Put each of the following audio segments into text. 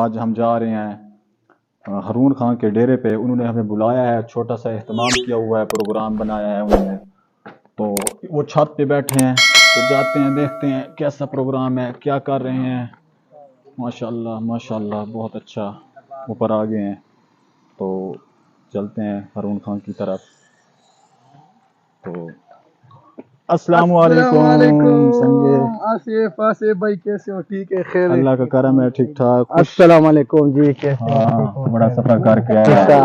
آج ہم جا رہے ہیں ہارون خان کے ڈیرے پہ. انہوں نے ہمیں بلایا ہے, چھوٹا سا اہتمام کیا ہوا ہے, پروگرام بنایا ہے انہوں نے. تو وہ چھت پہ بیٹھے ہیں, تو جاتے ہیں دیکھتے ہیں کیسا پروگرام ہے, کیا کر رہے ہیں. ماشاء اللہ بہت اچھا اوپر آ گئے ہیں. تو چلتے ہیں ہارون خان کی طرف. تو السلام علیکم سنگے. آصف بھائی کیسے ہو؟ ٹھیک ہے, خیر ہے, اللہ کا کرم ہے, ٹھیک ٹھاک. السلام علیکم جی, کیسے ہیں؟ ہاں, بڑا سفر کر کے آیا ہے.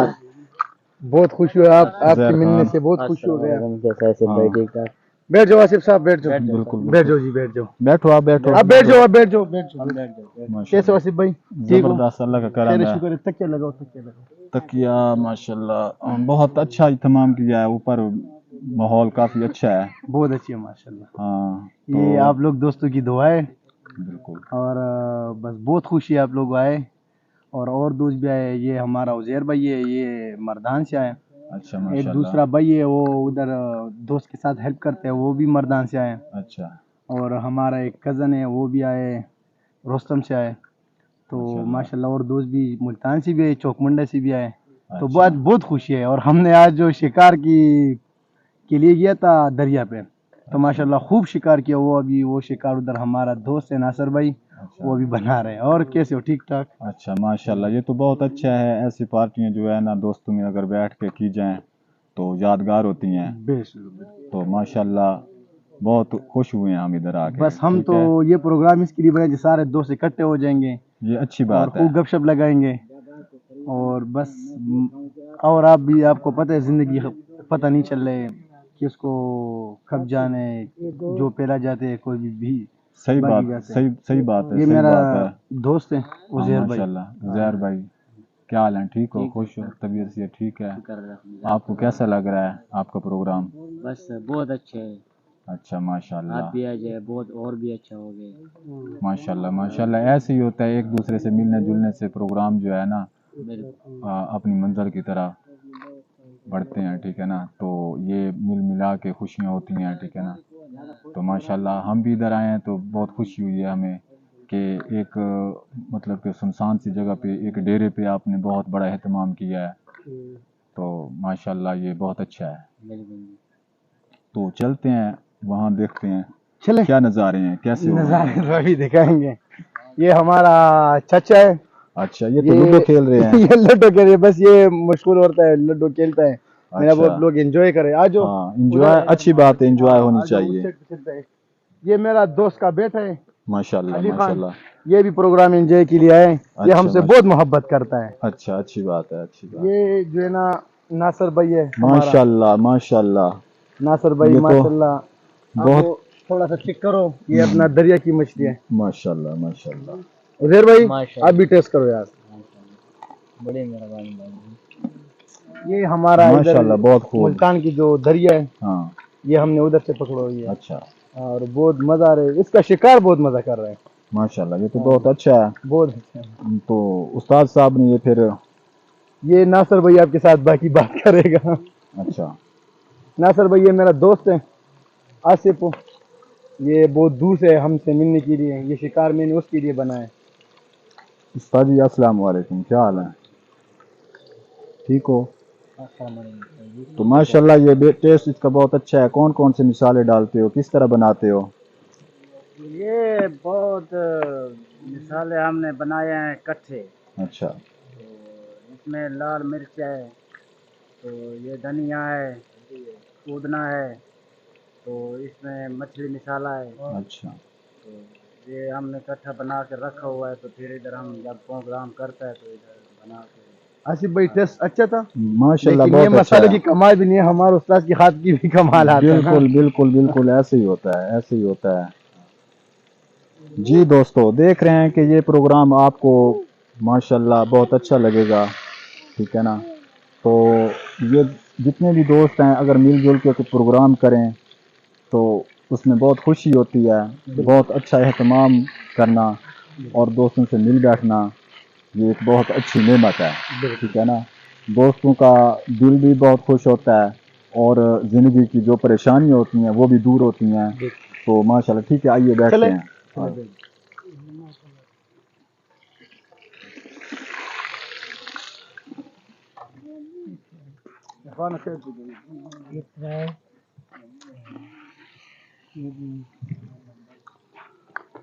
بہت خوشی ہوا آپ زہر کے ملنے خان. سے, بہت خوشی ہو گیا. ہاں, بیٹھ جاؤ آصف صاحب, بیٹھ جاؤ. بالکل بیٹھ جاؤ جی, بیٹھ جاؤ. بیٹھو آپ, بیٹھو. آپ بیٹھ جاؤ, آپ بیٹھ جاؤ, بیٹھ جاؤ. کیسے ہو آصف بھائی؟ ٹھیک ہو؟ زبردست, اللہ کا کرم خیر ہے. شکر ہے. تکیہ لگاؤ, تکیہ لگاؤ. تکیہ ماشاء اللہ بہت اچھا اہتمام کیا ہے. اوپر ماحول کافی اچھا ہے. بہت اچھی ہے ماشاء اللہ. ہاں, یہ آپ لوگ دوستوں کی دعا ہے, بالکل. اور بس بہت خوشی ہے آپ لوگ آئے, اور دوست بھی آئے. یہ ہمارا عزیر بھائی ہے, یہ مردان سے آئے. اچھا ایک ماشاء دوسرا اللہ. بھائی ہے, وہ ادھر دوست کے ساتھ ہیلپ کرتے ہیں, وہ بھی مردان سے آئے. اچھا اور ہمارا ایک کزن ہے, وہ بھی آئے, رستم سے آئے. تو ماشاء اللہ, اور دوست بھی ملتان سے بھی آئے, چوک منڈا سے بھی آئے. تو بہت خوشی ہے. اور ہم نے آج جو شکار کے لیے گیا تھا دریا پہ, تو ماشاء اللہ خوب شکار کیا. وہ ابھی وہ شکار ادھر ہمارا دوست ہے ناصر بھائی, وہ بھی بنا رہے ہیں. اور کیسے ہو؟ ٹھیک ٹھاک. اچھا ماشاء اللہ, یہ تو بہت اچھا ہے. ایسی پارٹیاں جو ہے نا دوستوں میں اگر بیٹھ کے کی جائیں تو یادگار ہوتی ہیں. تو ماشاء اللہ بہت خوش ہوئے ہیں ہم ادھر آ کے. بس ہم تو یہ پروگرام اس کے لیے بنے سارے دوست اکٹھے ہو جائیں گے, یہ اچھی اور بات ہے. خوب گپ شپ لگائیں گے. اور بس, اور آپ بھی, آپ کو پتہ ہے زندگی پتہ نہیں چل رہے کس کو کب جانے, جو پہلا جاتے کوئی بھی صحیح بات, صحیح بات ہے. یہ صحیح میرا بات ہے. دوست ہے عزیر بھائی. ماشاء اللہ زہر بھائی, کیا حال ہے؟ ٹھیک ہو؟ خوش ہو؟ طبیعت سے ٹھیک ہے؟ آپ کو کیسا لگ رہا ہے آپ کا پروگرام؟ بس بہت اچھا ہے. اچھا ماشاء اللہ. آپ بھی آ جائے, بہت اور بھی اچھا ہو گیا. ماشاء اللہ ماشاء اللہ, ایسے ہی ہوتا ہے. ایک دوسرے سے ملنے جلنے سے پروگرام جو ہے نا اپنی منزل کی طرح بڑھتے ہیں. ٹھیک ہے نا, تو یہ مل ملا کے خوشیاں ہوتی ہیں. ٹھیک ہے نا, تو ماشاء اللہ ہم بھی ادھر آئے ہیں تو بہت خوشی ہوئی ہے ہمیں کہ ایک مطلب کہ سنسان سی جگہ پہ, ایک ڈیرے پہ آپ نے بہت بڑا اہتمام کیا ہے. تو ماشاء اللہ یہ بہت اچھا ہے. تو چلتے ہیں وہاں, دیکھتے ہیں چلے کیا نظارے ہیں, کیسے ہو. نظارے ابھی دکھائیں گے. یہ ہمارا چچا ہے. اچھا, یہ تو لوڈو کھیل رہے ہیں. یہ لڈو کھیل رہے, بس یہ مشغول ہوتا ہے, لڈو کھیلتا ہے. میرا بہت لوگ انجوائے کرے. آ جاؤ. ہاں, انجوائے اچھی بات ہے, انجوائے ہونی چاہیے. یہ میرا دوست کا بیٹا ہے ماشاء اللہ علی ماشاء خان, اللہ. یہ بھی پروگرام انجوائے کے لیے آئے. یہ ہم سے بہت محبت کرتا ہے. اچھا, اچھی بات ہے, اچھی بات. یہ جو ہے نا ناصر بھائی ہے ہمارا. ماشاء اللہ ماشاء اللہ. ناصر بھائی یہ تو ماشاء اللہ, آپ بہت کو تھوڑا سا چیک کرو, یہ اپنا دریا کی مچھلی ہے. ماشاء اللہ ماشاء اللہ. عزیر بھئی آپ بھی ٹیسٹ کرو یار. بڑے مہربانی بھائی. یہ ہمارا ماشاء ادھر اللہ بہت خوب. ملتان کی جو دریا ہے, ہاں, یہ ہم نے ادھر سے پکڑا ہوئی ہے. اچھا اور بہت مزہ آ رہا ہے, اس کا شکار بہت مزہ کر رہے ہیں. ماشاء اللہ, یہ تو بہت اچھا ہے. بہت اچھا ہے. تو استاد صاحب نے یہ پھر یہ ناصر بھائی آپ کے ساتھ باقی بات کرے گا. اچھا ناصر بھائی یہ میرا دوست ہے آصف, یہ بہت دور سے ہم سے ملنے کے لیے. یہ شکار میں نے اس کے لیے بنایا. استاد جی السلام علیکم, کیا حال ہے؟ ٹھیک ہو؟ تو ماشاء اللہ یہ ٹیسٹ اس کا بہت اچھا ہے. کون کون سے مسالے ڈالتے ہو, کس طرح بناتے ہو؟ یہ بہت مثالیں ہم نے بنائے ہیں کٹھے. اچھا, تو اس میں لال مرچ ہے, تو یہ دھنیا ہے, پودنا ہے, تو اس میں مچھلی مسالہ ہے. اچھا, تو یہ ہم نے کٹھا بنا کے رکھا ہوا ہے. تو پھر ادھر ہم جب پروگرام کرتا ہے تو ادھر بنا کے. آصف بھائی ٹیسٹ اچھا تھا, ماشاء اللہ لیکن یہ بہت اچھا مسالے ہے. کی کمال بھی نہیں ہے, ہمارے استاد کی ہاتھ کی بھی کمال آتا ہے. بالکل بالکل بالکل, ایسے ہی ہوتا ہے, ایسے ہی ہوتا ہے. جی دوستو, دیکھ رہے ہیں کہ یہ پروگرام آپ کو ماشاء اللہ بہت اچھا لگے گا. ٹھیک ہے نا, تو یہ جتنے بھی دوست ہیں اگر مل جل کے کوئی پروگرام کریں تو اس میں بہت خوشی ہوتی ہے. بہت اچھا اہتمام کرنا اور دوستوں سے مل بیٹھنا, یہ ایک بہت اچھی نعمت ہے. ٹھیک ہے نا, دوستوں کا دل بھی بہت خوش ہوتا ہے, اور زندگی کی جو پریشانیاں ہوتی ہیں وہ بھی دور ہوتی ہیں. تو ماشاء اللہ ٹھیک ہے, آئیے بیٹھتے ہیں.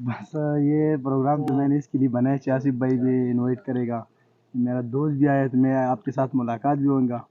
بس یہ پروگرام تو میں نے اس کے لیے بنایا کہ آصف بھائی بھی انوائٹ کرے گا, میرا دوست بھی آیا تو میں آپ کے ساتھ ملاقات بھی ہوں گا,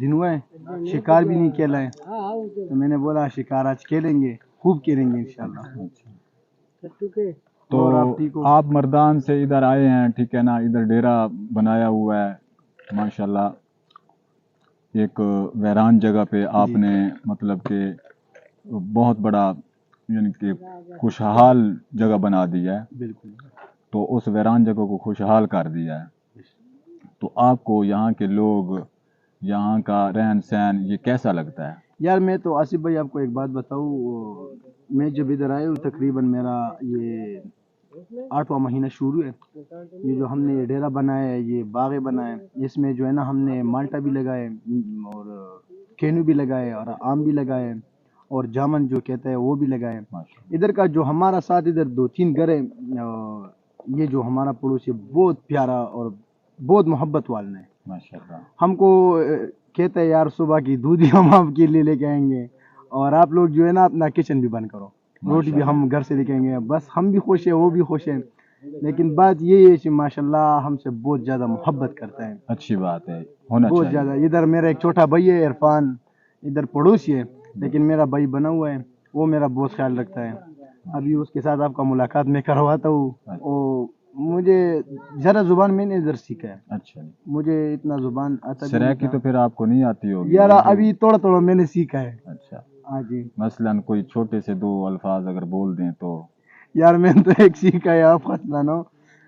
دن ہوئے ہیں شکار بھی نہیں کھیلا ہے, تو میں نے بولا شکار آج کھیلیں گے, خوب کھیلیں گے انشاءاللہ. تو اور آپ ٹھیک ہو؟ آپ مردان سے ادھر آئے ہیں, ٹھیک ہے نا, ادھر ڈیرا بنایا ہوا ہے ماشاءاللہ, ایک ویران جگہ پہ آپ نے مطلب کہ بہت بڑا یعنی کہ خوشحال جگہ بنا دی ہے, بالکل. تو اس ویران جگہ کو خوشحال کر دیا ہے. تو آپ کو یہاں کے لوگ, یہاں کا رہن سہن یہ کیسا لگتا ہے؟ یار میں تو آصف بھائی آپ کو ایک بات بتاؤں, میں جب ادھر آیا ہوں تقریباً میرا یہ 8واں مہینہ شروع ہے. یہ جو ہم نے یہ ڈیرا بنایا ہے, یہ باغیں بنائے ہیں, اس میں جو ہے نا ہم نے مالٹا بھی لگائے اور کینو بھی لگائے اور آم بھی لگائے اور جامن جو کہتا ہے وہ بھی لگائے. ادھر کا جو ہمارا ساتھ ادھر 2-3 گھر ہے, یہ جو ہمارا پڑوسی بہت پیارا اور بہت محبت والا ہے. ماشاءاللہ. ہم کو کہتا ہے یار صبح کی دودھ بھی ہم آپ کے لیے لے کے آئیں گے, اور آپ لوگ جو ہے نا اپنا کچن بھی بند کرو, روٹی بھی ہم گھر سے لے کے آئیں گے. بس ہم بھی خوش ہیں, وہ بھی خوش ہیں, لیکن بات یہ ہے کہ ماشاءاللہ ہم سے بہت زیادہ محبت کرتا ہے. اچھی بات ہے, ہونا بہت چاہیے. زیادہ. ادھر میرا ایک چھوٹا بھائی ہے عرفان, ادھر پڑوسی ہے لیکن میرا بھائی بنا ہوا ہے, وہ میرا بہت خیال رکھتا ہے. ابھی اس کے ساتھ آپ کا ملاقات میں کرواتا ہوں. وہ مجھے ذرا زبان میں نے ادھر سیکھا ہے, اچھا, مجھے اتنا زبان آتا بھی نہیں سریکی تھا. تو پھر آپ کو نہیں آتی ہوگی یار اردو؟ ابھی تھوڑا تھوڑا میں نے سیکھا ہے. اچھا, ہاں جی. مثلاً کوئی چھوٹے سے 2 الفاظ اگر بول دیں تو؟ یار میں نے تو ایک سیکھا ہے, آپ خطلانو,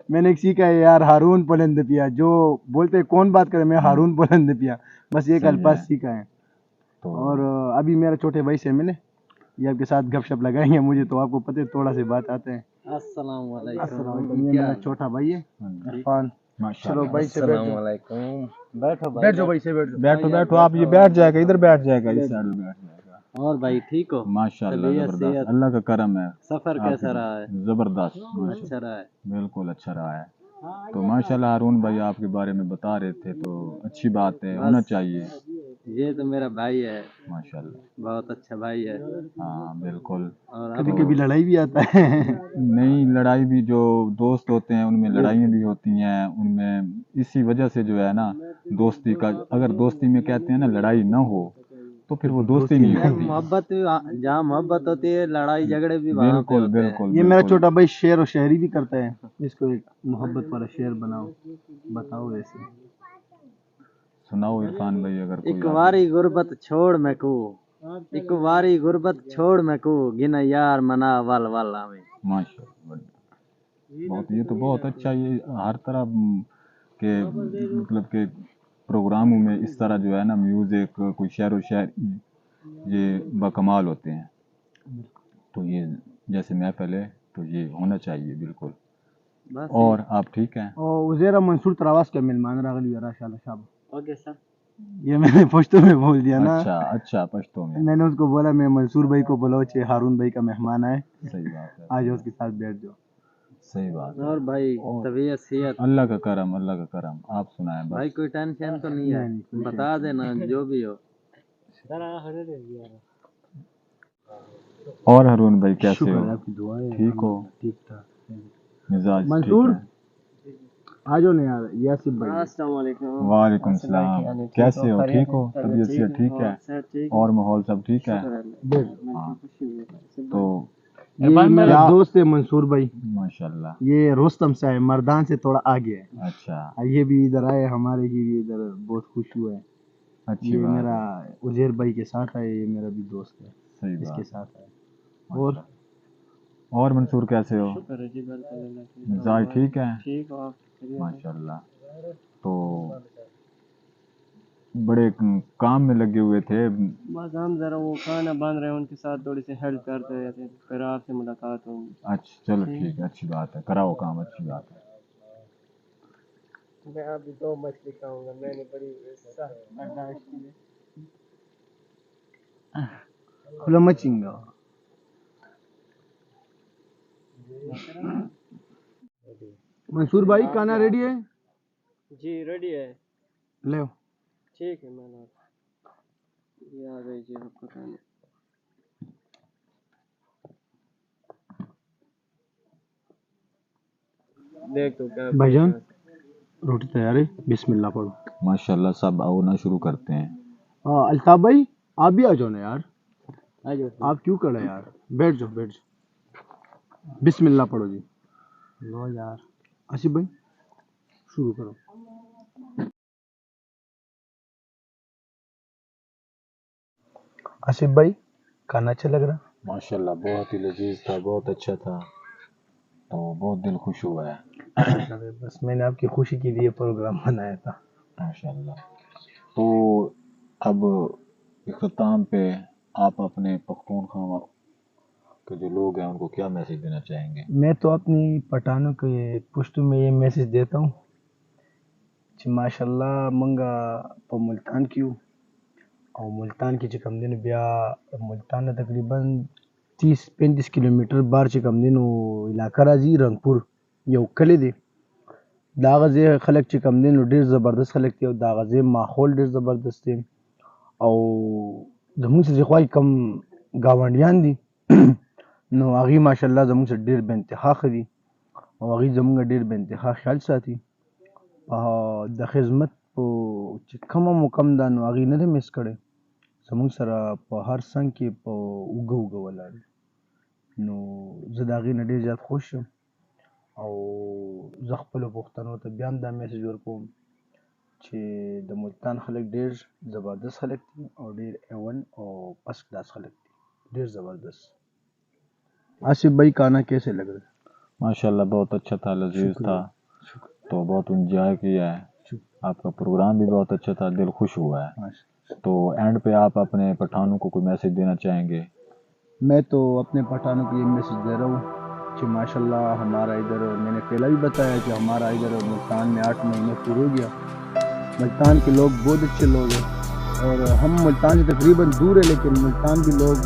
میں نے ایک سیکھا ہے یار, ہارون پلند پیا. جو بولتے ہیں کون بات کرے, میں ہارون پلند پیا, بس ایک صحیح الفاظ ہے. سیکھا ہے. تو اور ابھی میرا چھوٹے بھائی سے ملے, یہ آپ کے ساتھ گپ شپ لگائیں گے. مجھے تو آپ کو پتہ ہے تھوڑا سی بات آتے ہیں. السلام السلام علیکم. علیکم. یہ میرا چھوٹا بھائی ہے عرفان. چلو بھائی سے بیٹھ السلام جاؤ, علیکم. بیٹھو بیٹھ جاؤ بھائی سے بیٹھ جاؤ. بیٹھو بیٹھو, آپ یہ بیٹھ جائے گا, ادھر بیٹھ جائے گا, اس سائڈ میں بیٹھ جائے گا. اور بھائی ٹھیک ہو؟ ماشاءاللہ طبیعت زبردست, صحت اللہ کا کرم ہے. سفر آپ کیسا کی رہا ہے؟ زبردست, اچھا رہا ہے. بالکل اچھا رہا ہے. تو ماشاءاللہ ہارون بھائی آپ کے بارے میں بتا رہے تھے, تو اچھی بات ہے, ہونا چاہیے. یہ تو میرا بھائی ہے, ماشاءاللہ. بہت اچھا بھائی ہے. ہاں بالکل. اور کبھی کبھی لڑائی بھی آتا ہے. نہیں, لڑائی بھی, جو دوست ہوتے ہیں ان میں لڑائیاں بھی ہوتی ہیں, ان میں اسی وجہ سے جو ہے نا دوستی کا, اگر دوستی میں کہتے ہیں نا لڑائی نہ ہو تو پھر وہ دوستی نہیں ہوتی. محبت جہاں محبت ہوتی ہے, لڑائی جھگڑے بھی وہاں پہ بالکل ہوتے ہیں. بالکل. یہ میرا چھوٹا بھائی شعر و شاعری بھی کرتا ہے, اس کو ایک محبت والا شعر بتاؤ ویسے. سناؤ عرفان بھائی اگر کوئی ایک آپ. واری غربت چھوڑ میں کو, ایک واری غربت چھوڑ میں کو, گنا یار منا ول ول آویں. ماشاءاللہ, بہت, یہ تو بہت اچھا. یہ ہر طرح کے مطلب کہ پروگراموں میں اس طرح جو ہے نا میوزک, کوئی شعر و شاعری, یہ بکمال ہوتے ہیں. تو یہ جیسے محفل ہے تو یہ ہونا چاہیے بالکل. اور آپ ٹھیک ہیں؟ اور عزیرہ منصور تراواس کا مہمان راغلی راشا شاب. Okay sir. یہ میں نے پشتو میں بول دیا نا. اچھا اچھا, پشتو میں. میں نے اس کو بولا میں منصور بھائی کو بلاؤ, ہارون بھائی کا مہمان آئے, صحیح بات ہے, آج اس کے ساتھ بیٹھ جاؤ. صحیح بات ہے. اور بھائی طبیعت صحت اللہ کا کرم, اللہ کا کرم. آپ سنائیں بس. بھائی, کوئی ٹینشن تو نہیں ہے؟ بتا دینا جو بھی ہو. اور ہارون بھائی کیسے ہو؟ شکر ہے آپ کی دعائیں, ٹھیک ہو؟ ٹھیک ٹھاک. مزاج ٹھیک منصور ہے؟ آ جاؤ نا یار. یاسف بھائی. السلام علیکم. وعلیکم السلام, کیسے ہو؟ ٹھیک ہو؟ طبیعت سے ٹھیک ہے؟ اور ماحول سب ٹھیک ہے؟ ہاں. تو یہ میرا دوست ہے منصور بھائی, ماشاءاللہ. یہ رستم سے ہے, مردان سے تھوڑا آگے ہے. اچھا, یہ بھی ادھر آئے, ہمارے بھی ادھر بہت خوش ہوئے. اچھی یہ بات میرا ہے. عزیر بھائی کے ساتھ ہے, یہ میرا بھی دوست ہے, صحیح اس کے بات. ساتھ ہے. اور منصور کیسے ہو؟ مزاج ٹھیک ہے؟ ٹھیک ہو؟ ماشاءاللہ. تو بڑے کام میں لگے ہوئے تھے. بس ہم ذرا وہ کھانا بن رہے ہیں, ان کے ساتھ تھوڑی سی ہیلپ کرتے رہے تھے, پھر آپ سے ملاقات ہوگی. اچھا چلو ٹھیک ہے, اچھی بات ہے, کراؤ کام, اچھی بات ہے. میں ابھی 2 مچھلی کھاؤں گا, میں نے بڑی برداشت کی ہے. کھلا مچنگا. منصور بھائی کھانا ریڈی ہے؟ جی ریڈی ہے. لے ٹھیک ہے میں یہ آ گئی جی آپ کا کھانا. دیکھ تو کیا بھائی جان روٹی تیار ہے, بسم اللہ پڑھو. ماشاءاللہ سب آنا شروع کرتے ہیں. ہاں الطاف بھائی آپ بھی آ جاؤ نا یار, آ جاؤ. آپ کیوں کھڑے یار, بیٹھ جاؤ بیٹھ جاؤ, بسم اللہ پڑھو جی. لو یار آصف بھائی شروع کرو. آصف بھائی کھانا اچھا لگ رہا؟ ماشاءاللہ بہت ہی لذیذ تھا, بہت اچھا تھا, تو بہت دل خوش ہوا ہے. بس میں نے آپ کی خوشی کے لیے پروگرام بنایا تھا. ماشاءاللہ. تو اب اختتام پہ آپ اپنے پختونخوا کے جو لوگ ہیں ان کو کیا میسج دینا چاہیں گے؟ میں تو اپنی پٹھانوں کے پشتو میں یہ میسج دیتا ہوں کہ ماشاءاللہ منگا پا ملتان کیوں اور ملتان کی چکم دن بیا ملتان تقریباً 30-35 کلومیٹر بار چکم دن علاقہ راځي رنگپور یو کلی دی. دا غزه خلک چکم دن ډیر زبردست خلک دی او دا غزه ماحول ډیر زبردست دی او زموږ څخه خوای کم گاونډیان دي نو هغه ماشاءالله زموږ سره ډیر به انتها خدي او هغه زموږ ډیر به انتها خیال ساتي د خدمت په چې کوم مکم دا نو هغه نه مس کړي زموږ سره په هر څنګ کې په وګو ولاړ نو زه د هغې نه ډېر زیات خوش یم او زه خپلو پښتنو ته بیا هم دا میسج ورکوم چې د ملتان خلک ډېر زبردست خلک دي او ډېر ایون او فسٹ کلاس خلک دي, ډېر زبردست. آصف بھائی کھانا کیسے لگ رہا ہے؟ ماشاءاللہ بہت اچھا تھا, لذیذ تھا, تو بہت انجوائے کیا ہے. آپ کا پروگرام بھی بہت اچھا تھا, دل خوش ہوا ہے. تو اینڈ پہ آپ اپنے پٹھانوں کو کوئی میسج دینا چاہیں گے؟ میں تو اپنے پٹھانوں کو یہ میسج دے رہا ہوں کہ ماشاءاللہ ہمارا ادھر, میں نے پہلا بھی بتایا کہ ہمارا ادھر ملتان میں 8 مہینے پورے ہو گیا. ملتان کے لوگ بہت اچھے لوگ ہیں اور ہم ملتان سے تقریباً دور ہے لیکن ملتان بھی لوگ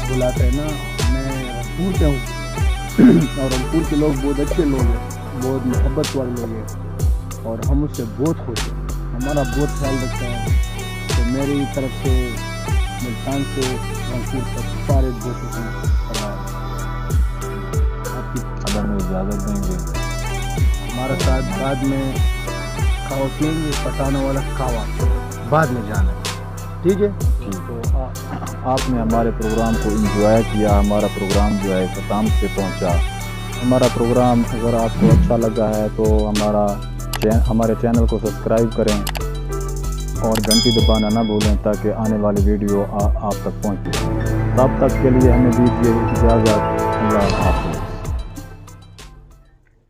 بلاتے ہیں نا. میں رنگپور سے ہوں اور رنگپور کے لوگ بہت اچھے لوگ ہیں, بہت محبت والے لوگ ہیں اور ہم اس سے بہت خوش ہیں, ہمارا بہت خیال رکھتے ہیں. تو میری طرف سے ملتان سے رنگپور تک سارے دوستوں کو آپ کی اگر میں اجازت دیں گے ہمارا ساتھ بعد میں کھاوا پئیں گے, پٹھانوں والا کھاوا بعد میں جانا ہے, ٹھیک ہے؟ تو آپ نے ہمارے پروگرام کو انجوائے کیا, ہمارا پروگرام جو ہے اختتام پہ پہنچا. ہمارا پروگرام اگر آپ کو اچھا لگا ہے تو ہمارے چینل کو سبسکرائب کریں اور گھنٹی دبانا نہ بھولیں تاکہ آنے والی ویڈیو آپ تک پہنچے. تب تک کے لیے ہمیں دیجیے اجازت. اللہ حافظ.